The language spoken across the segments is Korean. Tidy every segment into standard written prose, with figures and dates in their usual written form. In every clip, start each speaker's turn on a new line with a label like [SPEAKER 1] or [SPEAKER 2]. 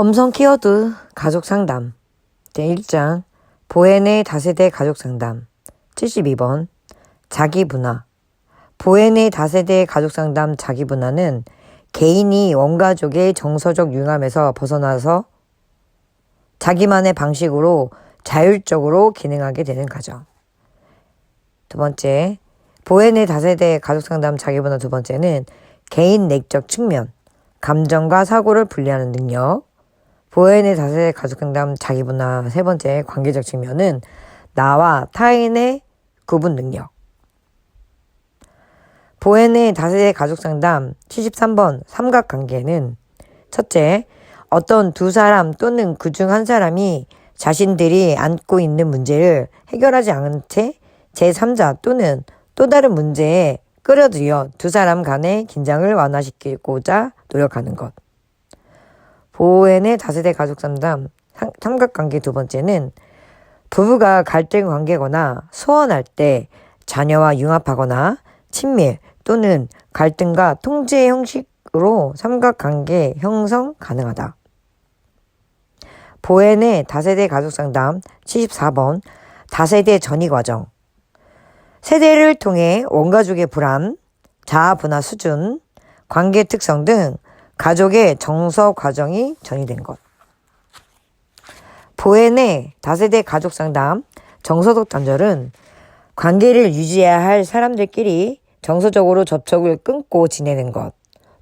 [SPEAKER 1] 엄성 키워드 가족상담 제1장 보헤네 다세대 가족상담 72번 자기분화. 보헤네 다세대 가족상담 자기분화는 개인이 원가족의 정서적 융합에서 벗어나서 자기만의 방식으로 자율적으로 기능하게 되는 과정. 두 번째, 보헤네 다세대 가족상담 자기분화 두 번째는 개인 내적 측면, 감정과 사고를 분리하는 능력. 보헤네 다세대 가족상담 자기분화 세 번째 관계적 측면은 나와 타인의 구분 능력. 보헤네 다세대 가족상담 73번 삼각관계는 첫째, 어떤 두 사람 또는 그중 한 사람이 자신들이 안고 있는 문제를 해결하지 않은 채 제3자 또는 또 다른 문제에 끌어들여 두 사람 간의 긴장을 완화시키고자 노력하는 것. 보헤네 다세대 가족상담 삼각관계 두 번째는 부부가 갈등 관계거나 소원할 때 자녀와 융합하거나 친밀 또는 갈등과 통제 형식으로 삼각관계 형성 가능하다. 보헤네 다세대 가족상담 74번 다세대 전이 과정. 세대를 통해 원가족의 불안, 자아 분화 수준, 관계 특성 등 가족의 정서 과정이 전이된 것. 보헤네 다세대 가족상담 정서적 단절은 관계를 유지해야 할 사람들끼리 정서적으로 접촉을 끊고 지내는 것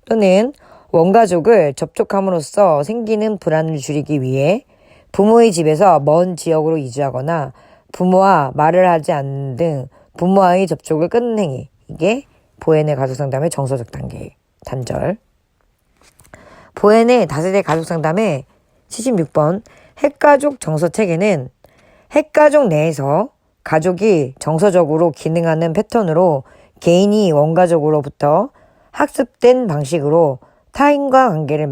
[SPEAKER 1] 또는 원가족을 접촉함으로써 생기는 불안을 줄이기 위해 부모의 집에서 먼 지역으로 이주하거나 부모와 말을 하지 않는 등 부모와의 접촉을 끊는 행위. 이게 보헤네 가족상담의 정서적 단계 단절. 보헤네 다세대 가족상담의 76번 핵가족 정서체계는 핵가족 내에서 가족이 정서적으로 기능하는 패턴으로 개인이 원가족으로부터 학습된 방식으로 타인과 관계를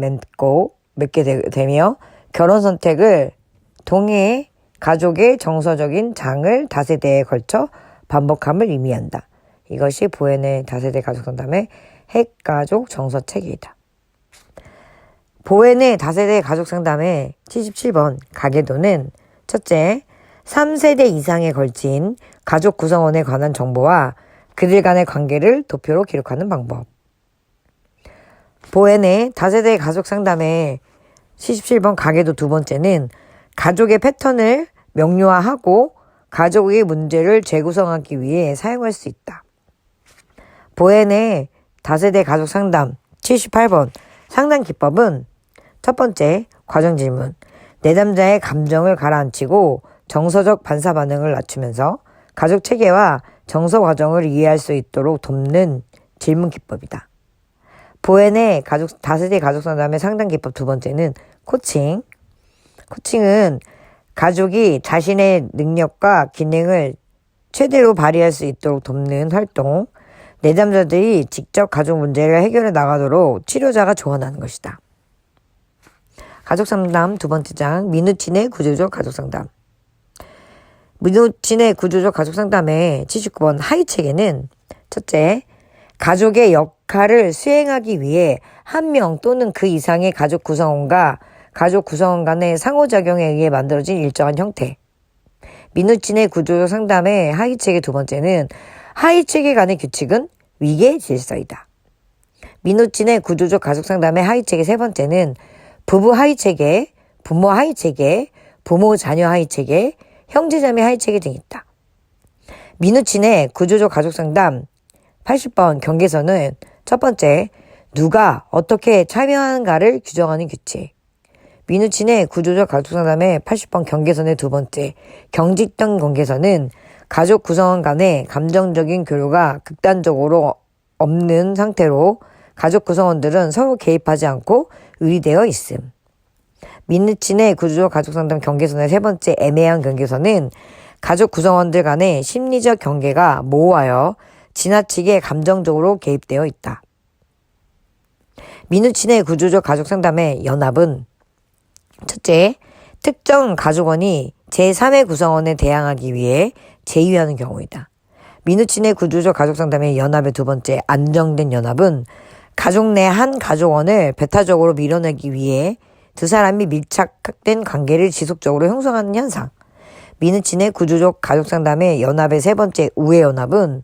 [SPEAKER 1] 맺게 되며 결혼 선택을 통해 가족의 정서적인 장을 다세대에 걸쳐 반복함을 의미한다. 이것이 보헤네 다세대 가족상담의 핵가족 정서체계이다. 보헤네 다세대 가족상담의 77번 가계도는 첫째, 3세대 이상에 걸친 가족 구성원에 관한 정보와 그들 간의 관계를 도표로 기록하는 방법. 보헤네 다세대 가족상담의 77번 가계도 두 번째는 가족의 패턴을 명료화하고 가족의 문제를 재구성하기 위해 사용할 수 있다. 보헤네 다세대 가족상담 78번 상담 기법은 첫 번째, 과정 질문. 내담자의 감정을 가라앉히고 정서적 반사 반응을 낮추면서 가족 체계와 정서 과정을 이해할 수 있도록 돕는 질문 기법이다. 보헤네 다세대 가족상담의 상담 기법 두 번째는 코칭. 코칭은 가족이 자신의 능력과 기능을 최대로 발휘할 수 있도록 돕는 활동. 내담자들이 직접 가족 문제를 해결해 나가도록 치료자가 조언하는 것이다. 가족상담 두 번째 장 민우친의 구조적 가족상담. 민우친의 구조적 가족상담의 79번 하이체계는 첫째, 가족의 역할을 수행하기 위해 한 명 또는 그 이상의 가족 구성원과 가족 구성원 간의 상호작용에 의해 만들어진 일정한 형태. 민우친의 구조적 상담의 하이체계 두 번째는 하이체계 간의 규칙은 위계 질서이다. 민우친의 구조적 가족상담의 하이체계 세 번째는 부부 하이체계, 부모 하이체계, 부모 자녀 하이체계, 형제자매 하이체계 등이 있다. 민우친의 구조적 가족상담 80번 경계선은 첫 번째, 누가 어떻게 참여하는가를 규정하는 규칙. 민우친의 구조적 가족상담의 80번 경계선의 두 번째, 경직된 경계선은 가족 구성원 간의 감정적인 교류가 극단적으로 없는 상태로 가족 구성원들은 서로 개입하지 않고 유리되어 있음. 민우친의 구조적 가족상담 경계선의 세 번째 애매한 경계선은 가족 구성원들 간의 심리적 경계가 모호하여 지나치게 감정적으로 개입되어 있다. 민우친의 구조적 가족상담의 연합은 첫째, 특정 가족원이 제3의 구성원에 대항하기 위해 제휴하는 경우이다. 민우친의 구조적 가족상담의 연합의 두 번째 안정된 연합은 가족 내 한 가족원을 배타적으로 밀어내기 위해 두 사람이 밀착된 관계를 지속적으로 형성하는 현상. 미누친의 구조적 가족상담의 연합의 세 번째 우애연합은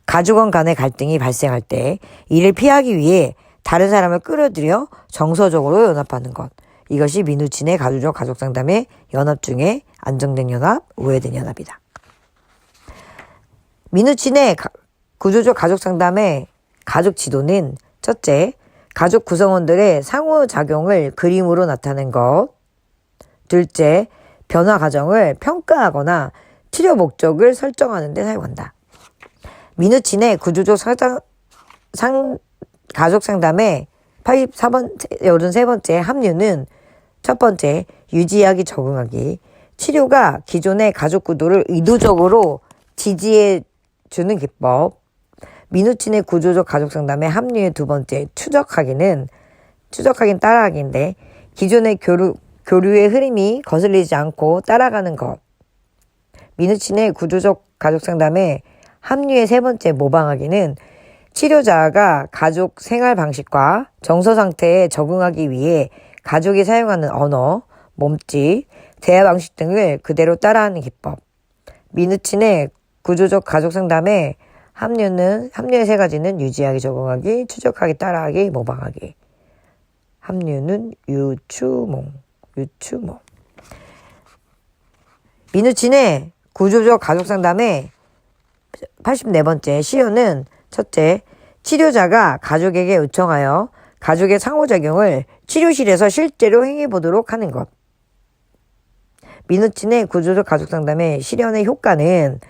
[SPEAKER 1] 가족원 간의 갈등이 발생할 때 이를 피하기 위해 다른 사람을 끌어들여 정서적으로 연합하는 것. 이것이 미누친의 가족적 가족상담의 연합 중에 안정된 연합, 우애된 연합이다. 미누친의 구조적 가족상담의 가족 지도는 첫째, 가족 구성원들의 상호작용을 그림으로 나타낸 것. 둘째, 변화 과정을 평가하거나 치료 목적을 설정하는 데 사용한다. 미누친의 구조적 가족 상담의 83번째 합류는 첫 번째, 유지하기 적응하기. 치료가 기존의 가족 구도를 의도적으로 지지해 주는 기법. 미누친의 구조적 가족 상담의 합류의 두 번째, 추적하기는 따라하기인데 기존의 교류의 흐름이 거슬리지 않고 따라가는 것. 미누친의 구조적 가족 상담의 합류의 세 번째, 모방하기는 치료자가 가족 생활 방식과 정서 상태에 적응하기 위해 가족이 사용하는 언어, 몸짓, 대화 방식 등을 그대로 따라하는 기법. 미누친의 구조적 가족 상담의 합류의 세 가지는 유지하기, 적응하기, 추적하기, 따라하기, 모방하기. 합류는 유추몽. 미누친의 구조적 가족 상담의 84번째 시효는 첫째, 치료자가 가족에게 요청하여 가족의 상호작용을 치료실에서 실제로 행해보도록 하는 것. 미누친의 구조적 가족 상담의 실현의 효과는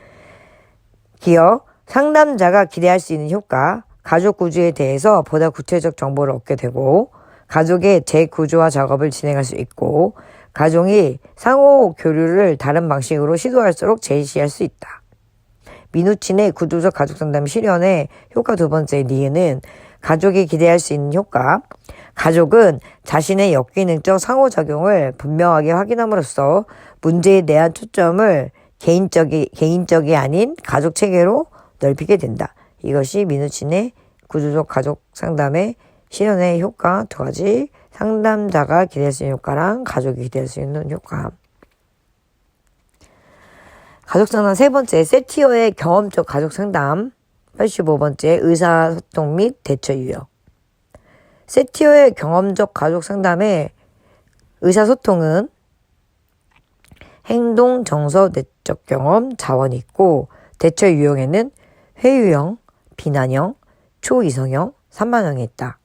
[SPEAKER 1] 기여 상담자가 기대할 수 있는 효과, 가족 구조에 대해서 보다 구체적 정보를 얻게 되고 가족의 재구조화 작업을 진행할 수 있고 가족이 상호 교류를 다른 방식으로 시도할수록 제시할 수 있다. 미누친의 구조적 가족 상담 실현의 효과 두 번째 니은은 가족이 기대할 수 있는 효과. 가족은 자신의 역기능적 상호작용을 분명하게 확인함으로써 문제에 대한 초점을 개인적이 아닌 가족 체계로 넓히게 된다. 이것이 미누친의 구조적 가족 상담의 실현의 효과 두 가지. 상담자가 기대할 수 있는 효과랑 가족이 기대할 수 있는 효과. 가족상담 세 번째, 세티어의 경험적 가족상담. 85번째, 의사소통 및 대처 유형. 세티어의 경험적 가족상담의 의사소통은 행동, 정서, 내적 경험, 자원이 있고 대처 유형에는 회유형, 비난형, 초이성형, 산만형이 있다.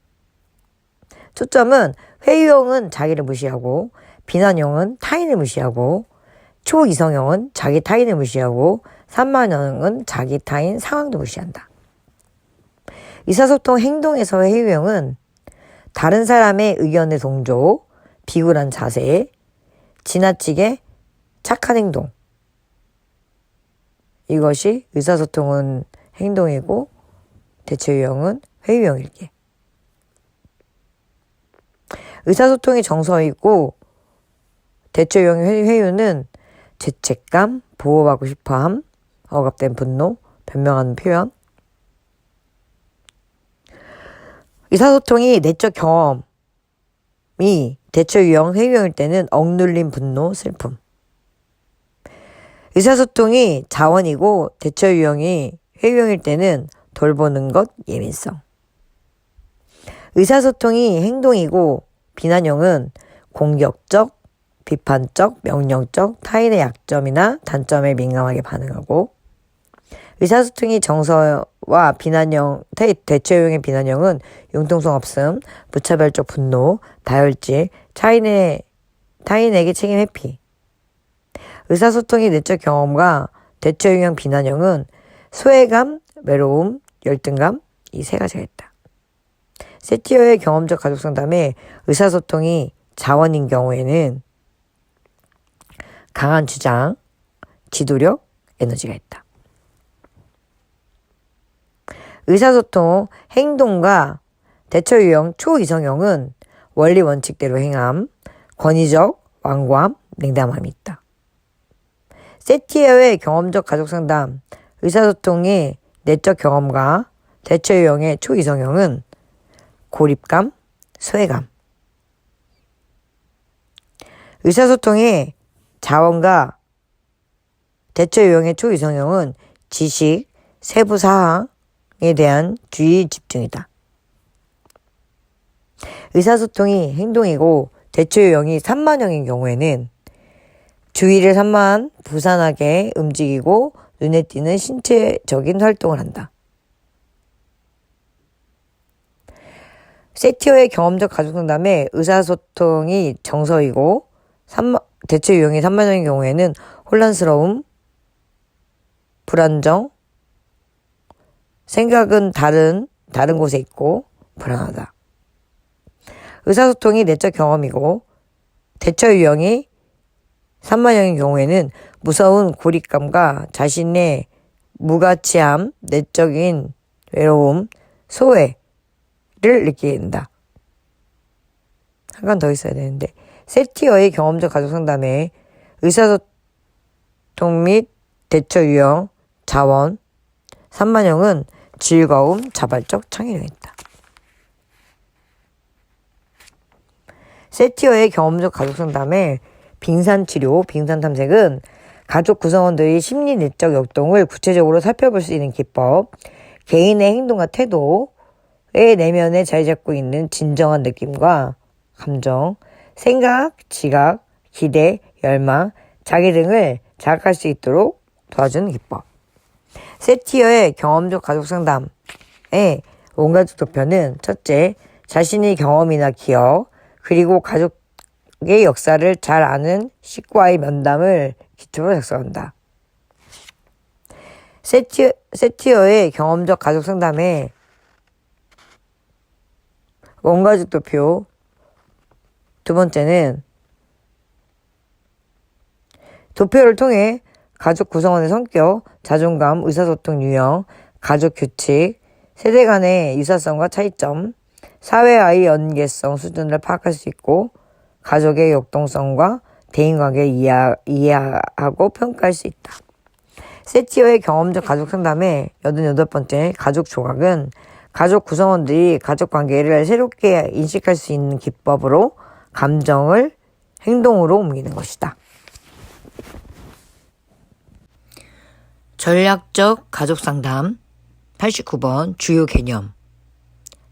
[SPEAKER 1] 초점은 회유형은 자기를 무시하고 비난형은 타인을 무시하고 초이성형은 자기 타인을 무시하고 산만형은 자기 타인 상황도 무시한다. 의사소통 행동에서의 회유형은 다른 사람의 의견에 동조, 비굴한 자세, 지나치게 착한 행동. 이것이 의사소통은 행동이고 대처 유형은 회유형일게. 의사소통이 정서이고 대처 유형의 회유는 죄책감, 보호하고 싶어함, 억압된 분노, 변명하는 표현. 의사소통이 내적 경험이 대처 유형, 회유형일 때는 억눌린 분노, 슬픔. 의사소통이 자원이고 대처 유형이 회유형일 때는 돌보는 것, 예민성. 의사소통이 행동이고 비난형은 공격적, 비판적, 명령적, 타인의 약점이나 단점에 민감하게 반응하고 의사소통이 정서와 비난형, 대처형의 비난형은 융통성 없음, 무차별적 분노, 다혈질, 타인에게 책임 회피. 의사소통이 내적 경험과 대처형 비난형은 소외감, 외로움, 열등감 이 세 가지가 있다. 세티어의 경험적 가족상담에 의사소통이 자원인 경우에는 강한 주장, 지도력, 에너지가 있다. 의사소통, 행동과 대처 유형, 초이성형은 원리 원칙대로 행함, 권위적, 완고함, 냉담함이 있다. 세티어의 경험적 가족상담, 의사소통의 내적 경험과 대처 유형의 초이성형은 고립감, 소외감. 의사소통의 자원과 대처 유형의 초이성형은 지식, 세부 사항에 대한 주의 집중이다. 의사소통이 행동이고 대처 유형이 산만형인 경우에는 주의를 부산하게 움직이고 눈에 띄는 신체적인 활동을 한다. 세티어의 경험적 가족상담에 의사소통이 정서이고 대처 유형이 산만형인 경우에는 혼란스러움, 불안정, 생각은 다른 곳에 있고 불안하다. 의사소통이 내적 경험이고 대처 유형이 산만형인 경우에는 무서운 고립감과 자신의 무가치함, 내적인 외로움, 소외를 느끼게 된다. 한 건 더 있어야 되는데 세티어의 경험적 가족상담에 의사소통 및 대처 유형, 자원, 산만형은 즐거움, 자발적 창의력이 있다. 세티어의 경험적 가족상담에 빙산치료, 빙산탐색은 가족 구성원들의 심리 내적 역동을 구체적으로 살펴볼 수 있는 기법, 개인의 행동과 태도의 내면에 자리 잡고 있는 진정한 느낌과 감정, 생각, 지각, 기대, 열망, 자기 등을 자각할 수 있도록 도와주는 기법. 세티어의 경험적 가족상담의 원가족 도표는 첫째, 자신의 경험이나 기억, 그리고 가족의 역사를 잘 아는 식구와의 면담을 기초로 작성한다. 세티어의 경험적 가족상담의 원가족 도표 두 번째는 도표를 통해 가족 구성원의 성격, 자존감, 의사소통 유형, 가족 규칙, 세대 간의 유사성과 차이점, 사회와의 연계성 수준을 파악할 수 있고 가족의 역동성과 대인관계를 이해하고 평가할 수 있다. 세티어의 경험적 가족상담의 88번째 가족 조각은 가족 구성원들이 가족관계를 새롭게 인식할 수 있는 기법으로 감정을 행동으로 옮기는 것이다. 전략적 가족상담 89번 주요 개념.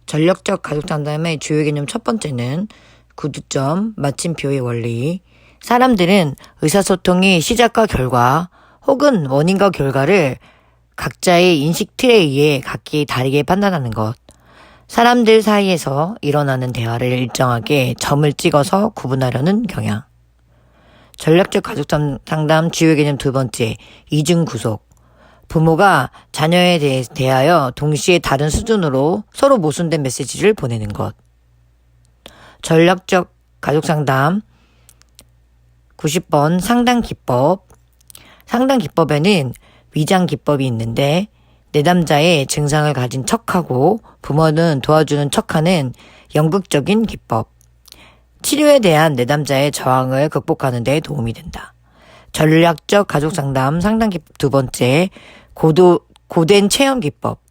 [SPEAKER 1] 전략적 가족상담의 주요 개념 첫 번째는 구두점, 마침표의 원리. 사람들은 의사소통의 시작과 결과 혹은 원인과 결과를 각자의 인식 틀에 의해 각기 다르게 판단하는 것. 사람들 사이에서 일어나는 대화를 일정하게 점을 찍어서 구분하려는 경향. 전략적 가족상담 주요 개념 두 번째, 이중구속. 부모가 자녀에 대하여 동시에 다른 수준으로 서로 모순된 메시지를 보내는 것. 전략적 가족상담 90번 상담기법. 상담기법에는 위장기법이 있는데 내담자의 증상을 가진 척하고 부모는 도와주는 척하는 연극적인 기법. 치료에 대한 내담자의 저항을 극복하는 데 도움이 된다. 전략적 가족상담 상담기법 두 번째, 고된 체험기법.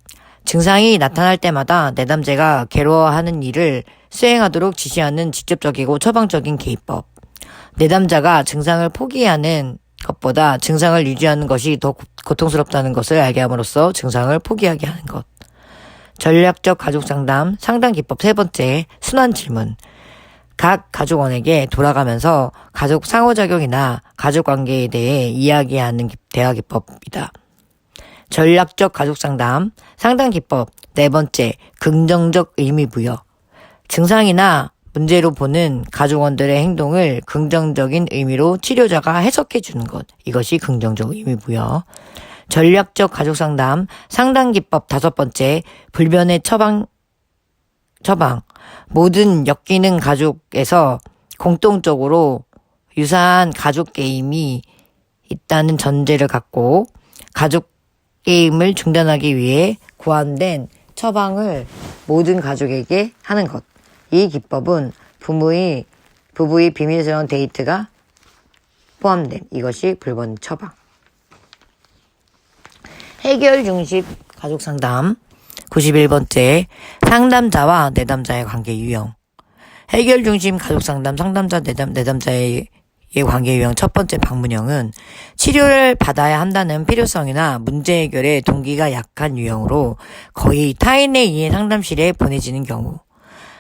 [SPEAKER 1] 증상이 나타날 때마다 내담자가 괴로워하는 일을 수행하도록 지시하는 직접적이고 처방적인 개입법. 내담자가 증상을 포기하는 것보다 증상을 유지하는 것이 더 고통스럽다는 것을 알게 함으로써 증상을 포기하게 하는 것. 전략적 가족상담 상담기법 세 번째, 순환질문. 각 가족원에게 돌아가면서 가족 상호작용이나 가족관계에 대해 이야기하는 대화기법이다. 전략적 가족상담 상담기법 네 번째, 긍정적 의미부여. 증상이나 문제로 보는 가족원들의 행동을 긍정적인 의미로 치료자가 해석해 주는 것. 이것이 긍정적 의미부여. 전략적 가족상담 상담기법 다섯 번째, 불변의 처방. 모든 엮이는 가족에서 공통적으로 유사한 가족 게임이 있다는 전제를 갖고 가족 게임을 중단하기 위해 고안된 처방을 모든 가족에게 하는 것. 이 기법은 부부의 비밀스러운 데이트가 포함된 이것이 불변 처방. 해결 중심 가족 상담 91번째, 상담자와 내담자의 관계 유형. 해결 중심 가족 상담 상담자 내담자의 관계 유형 첫 번째 방문형은 치료를 받아야 한다는 필요성이나 문제 해결의 동기가 약한 유형으로 거의 타인에 의해 상담실에 보내지는 경우,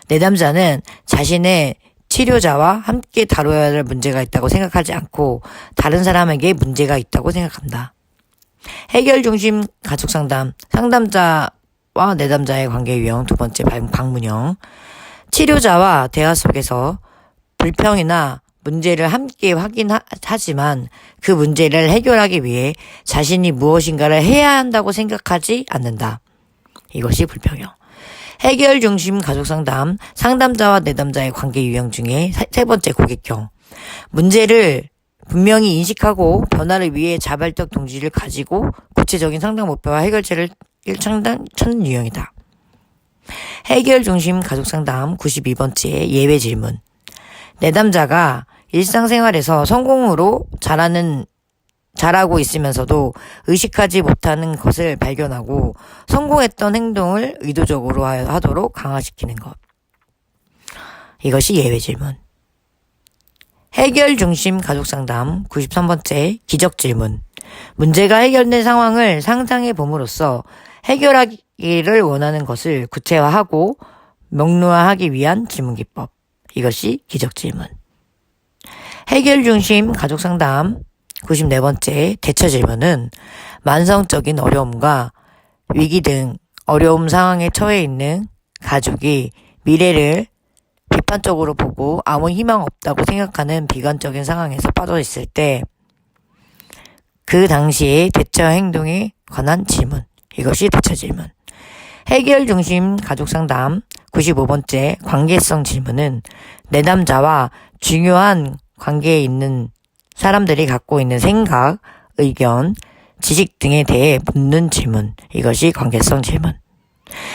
[SPEAKER 1] 내담자는 자신의 치료자와 함께 다뤄야 할 문제가 있다고 생각하지 않고 다른 사람에게 문제가 있다고 생각한다. 해결 중심 가족 상담, 상담자와 내담자의 관계 유형 두 번째 방문형. 치료자와 대화 속에서 불평이나 문제를 함께 확인하지만 그 문제를 해결하기 위해 자신이 무엇인가를 해야 한다고 생각하지 않는다. 이것이 불평형. 해결 중심 가족 상담, 상담자와 내담자의 관계 유형 중에 세 번째 고객형. 문제를 분명히 인식하고 변화를 위해 자발적 동기를 가지고 구체적인 상담 목표와 해결책을 찾는 유형이다. 해결 중심 가족 상담 92번째 예외 질문. 내담자가 일상생활에서 성공으로 잘하고 있으면서도 의식하지 못하는 것을 발견하고 성공했던 행동을 의도적으로 하도록 강화시키는 것. 이것이 예외 질문. 해결 중심 가족 상담 93번째 기적 질문. 문제가 해결된 상황을 상상해 봄으로써 해결하기를 원하는 것을 구체화하고 명료화하기 위한 질문 기법. 이것이 기적 질문. 해결 중심 가족 상담 94번째 대처 질문은 만성적인 어려움과 위기 등 어려움 상황에 처해 있는 가족이 미래를 비판적으로 보고 아무 희망 없다고 생각하는 비관적인 상황에서 빠져 있을 때 그 당시의 대처 행동에 관한 질문. 이것이 대처 질문. 해결 중심 가족 상담 95번째 관계성 질문은 내담자와 중요한 관계에 있는 사람들이 갖고 있는 생각, 의견, 지식 등에 대해 묻는 질문. 이것이 관계성 질문.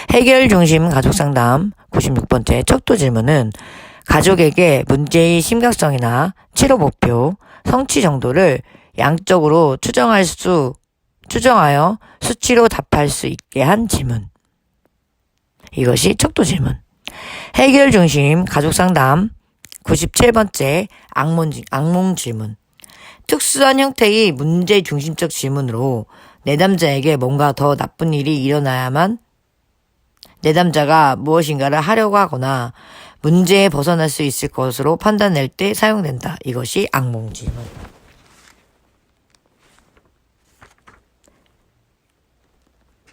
[SPEAKER 1] 해결 중심 가족 상담 96번째 척도 질문은 가족에게 문제의 심각성이나 치료 목표, 성취 정도를 양적으로 추정하여 수치로 답할 수 있게 한 질문. 이것이 척도 질문. 해결 중심 가족 상담 97번째 악몽 질문. 특수한 형태의 문제 중심적 질문으로 내담자에게 뭔가 더 나쁜 일이 일어나야만 내담자가 무엇인가를 하려고 하거나 문제에 벗어날 수 있을 것으로 판단할 때 사용된다. 이것이 악몽 질문.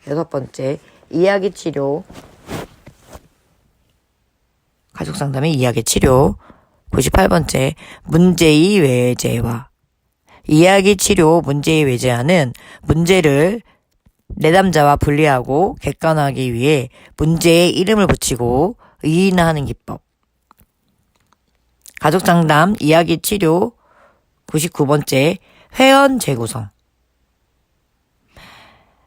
[SPEAKER 1] 여섯 번째, 이야기 치료. 가족 상담의 이야기 치료. 98번째, 문제의 외제화. 이야기 치료 문제의 외제화는 문제를 내담자와 분리하고 객관화하기 위해 문제에 이름을 붙이고 의인화하는 기법. 가족 상담 이야기 치료 99번째, 회원 재구성.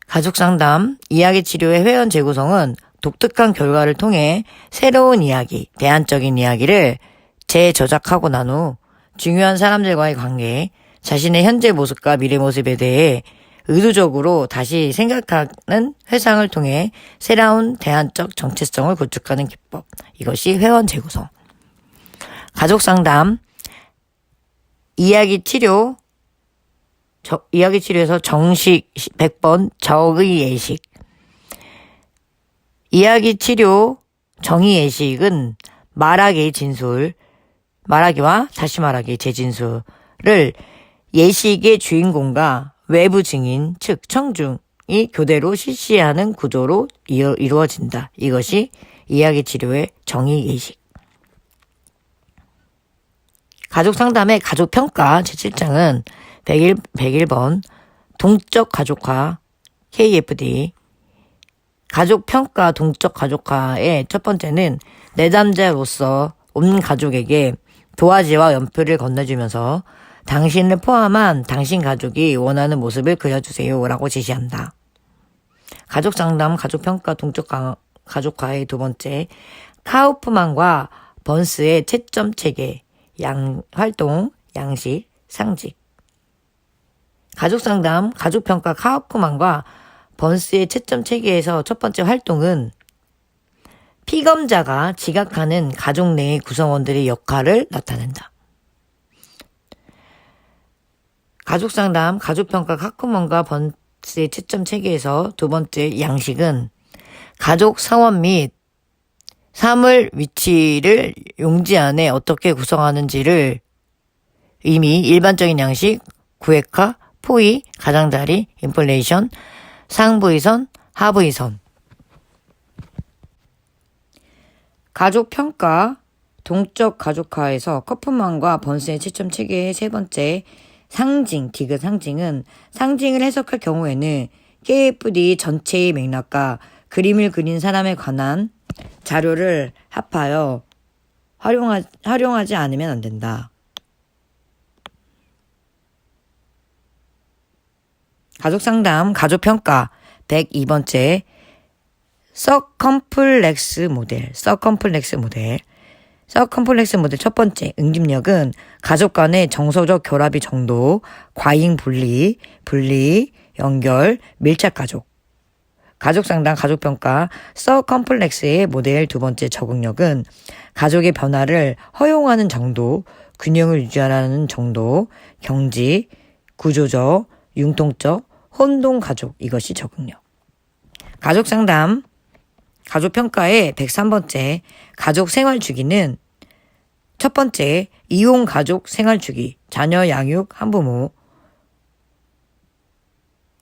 [SPEAKER 1] 가족 상담 이야기 치료의 회원 재구성은 독특한 결과를 통해 새로운 이야기, 대안적인 이야기를 재저작하고 난 후 중요한 사람들과의 관계, 자신의 현재 모습과 미래 모습에 대해 의도적으로 다시 생각하는 회상을 통해 새로운 대안적 정체성을 구축하는 기법. 이것이 회원 재구성. 가족 상담 이야기 치료에서 정식 100번 적의 예식. 이야기 치료 정의 예식은 말하기와 다시 말하기 재진술을 예식의 주인공과 외부 증인, 즉 청중이 교대로 실시하는 구조로 이루어진다. 이것이 이야기 치료의 정의 예식. 가족 상담의 가족 평가 제7장은 101번 동적 가족화 KFD. 가족 평가 동적 가족화의 첫 번째는 내담자로서 온 가족에게 도화지와 연필을 건네주면서 당신을 포함한 당신 가족이 원하는 모습을 그려주세요 라고 지시한다. 가족 상담 가족 평가 동적 가족화의 두 번째, 카우프만과 번스의 채점 체계, 활동, 양식, 상식. 가족 상담 가족 평가 카우프만과 번스의 채점 체계에서 첫 번째 활동은 피검자가 지각하는 가족 내의 구성원들의 역할을 나타낸다. 가족상담, 가족평가 학부모과 번스의 채점 체계에서 두 번째 양식은 가족 상원 및 사물 위치를 용지 안에 어떻게 구성하는지를 이미 일반적인 양식, 구획화, 포위, 가장자리, 인플레이션, 상부위선, 하부위선. 가족평가, 동적 가족화에서 커프만과 번스의 채점 체계의 세 번째 상징, 디귿 상징은 상징을 해석할 경우에는 KFD 전체의 맥락과 그림을 그린 사람에 관한 자료를 합하여 활용하지 않으면 안 된다. 가족상담, 가족평가 102번째 서컴플렉스 모델 첫 번째 응집력은 가족 간의 정서적 결합의 정도, 과잉 분리, 연결, 밀착 가족. 가족상담, 가족평가, 서컴플렉스의 모델 두 번째 적응력은 가족의 변화를 허용하는 정도, 균형을 유지하라는 정도, 경지, 구조적, 융통적, 혼동 가족, 이것이 적응력. 가족상담, 가족평가의 103번째 가족 생활 주기는 첫 번째 이혼 가족 생활 주기, 자녀 양육 한부모.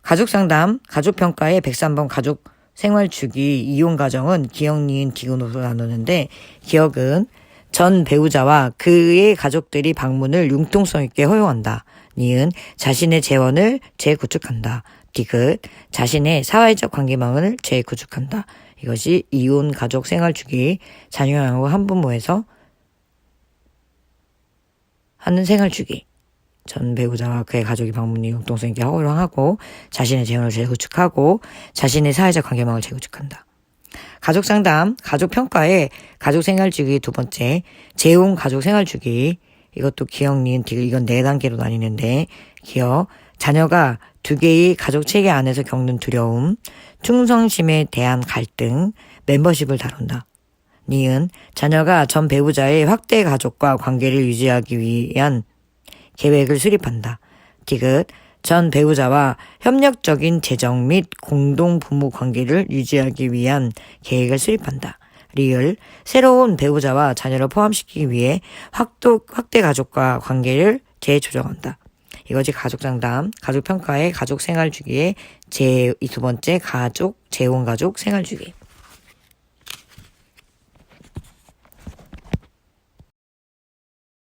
[SPEAKER 1] 가족상담, 가족평가의 103번 가족 생활 주기 이혼 가정은 기억, 니은, 디귿으로 나누는데 기억은 전 배우자와 그의 가족들이 방문을 융통성 있게 허용한다. 니은 자신의 재원을 재구축한다. 디귿 자신의 사회적 관계망을 재구축한다. 이것이 이혼 가족 생활 주기, 자녀 양육 한부모에서 하는 생활 주기. 전 배우자와 그의 가족이 방문이 융통성 있게 허용하고 자신의 재원을 재구축하고 자신의 사회적 관계망을 재구축한다. 가족상담, 가족평가의 가족생활주기 두 번째 재혼 가족생활주기. 이것도 기억, 니은, 디귿 이건 4단계로 나뉘는데 기억, 자녀가 두 개의 가족체계 안에서 겪는 두려움, 충성심에 대한 갈등, 멤버십을 다룬다. 니은 자녀가 전 배우자의 확대 가족과 관계를 유지하기 위한 계획을 수립한다. 디귿 전 배우자와 협력적인 재정 및 공동 부모 관계를 유지하기 위한 계획을 수립한다. 리을 새로운 배우자와 자녀를 포함시키기 위해 확대 가족과 관계를 재조정한다. 이것이 가족상담, 가족평가의 가족생활주기의 두 번째 가족, 재혼가족 생활주기.